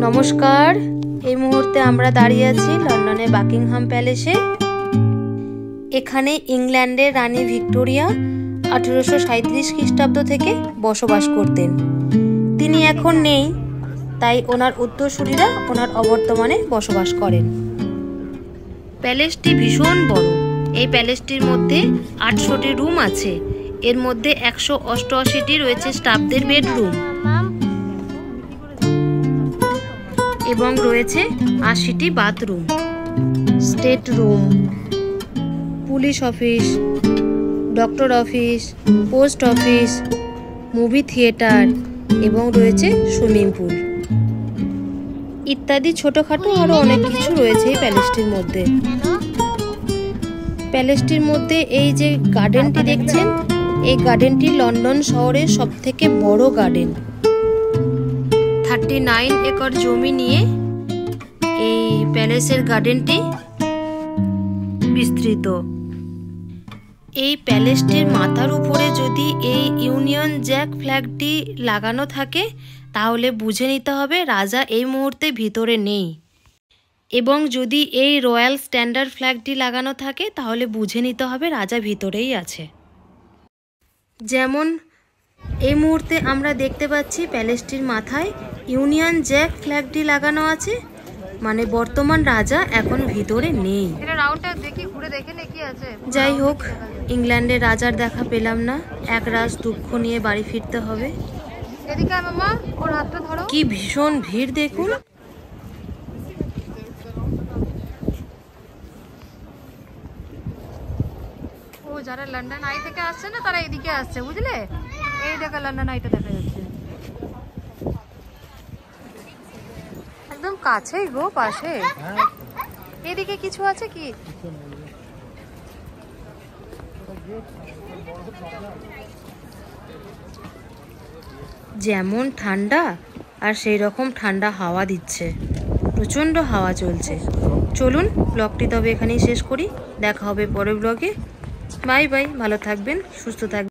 নমস্কার, এই মুহূর্তে আমরা দাঁড়িয়ে আছি লন্ডনের বাকিংহাম প্যালেসে। এখানে ইংল্যান্ডের রানী ভিক্টোরিয়া 1837 খ্রিস্টাব্দ থেকে বসবাস করতেন। তিনি এখন নেই, তাই ওনার উত্তরসূরিরা ওনার অবর্তমানে বসবাস করেন। প্যালেসটি ভীষণ বড়। এই প্যালেসটির মধ্যে 800টি রুম আছে। এর মধ্যে 188টি রয়েছে স্টাফদের বেডরুম এবং রয়েছে 80টি bathroom, state room, police office, doctor office, post office, movie theatre এবং রয়েছে সুইমিং পুল ইত্যাদি ছোটোখাটো আরও অনেক কিছু রয়েছে এই প্যালেসটির মধ্যে। প্যালেসটির মধ্যে এই যে গার্ডেনটি দেখছেন, এই গার্ডেনটি লন্ডন শহরের সবথেকে বড় গার্ডেন। 39 একর জমি নিয়ে এই প্যালেসের গার্ডেনটি বিস্তৃত। এই প্যালেসটির মাথার উপরে যদি এই ইউনিয়ন জ্যাক ফ্ল্যাগটি লাগানো থাকে তাহলে বুঝে নিতে হবে রাজা এই মুহূর্তে ভিতরে নেই, এবং যদি এই রয়্যাল স্ট্যান্ডার্ড ফ্ল্যাগটি লাগানো থাকে তাহলে বুঝে নিতে হবে রাজা ভিতরেই আছে। যেমন এই মুহূর্তে আমরা দেখতে পাচ্ছি প্যালেসটির মাথায় ইউনিয়ন জ্যাক ফ্ল্যাগটি লাগানো আছে, মানে বর্তমান রাজা এখন ভিতরে নেই। যাই হোক, ইংল্যান্ডের রাজার দেখা পেলাম না, একরাশ দুঃখ নিয়ে বাড়ি ফিরতে হবে। কি ভীষণ ভিড় দেখুন। যারা লন্ডন আই থেকে আসছে না তারা এদিকে আসছে, বুঝলে? এই দেখো লন্ডন আইটা দেখা যাচ্ছে একদম কাছেই গো, পাশে। এদিকে কিছু আছে কি? যেমন ঠান্ডা আর সেই রকম ঠান্ডা হাওয়া দিচ্ছে, প্রচণ্ড হাওয়া চলছে। চলুন ব্লগটি তবে এখানেই শেষ করি, দেখা হবে পরের ব্লগে। বাই বাই, ভালো থাকবেন, সুস্থ থাকবেন।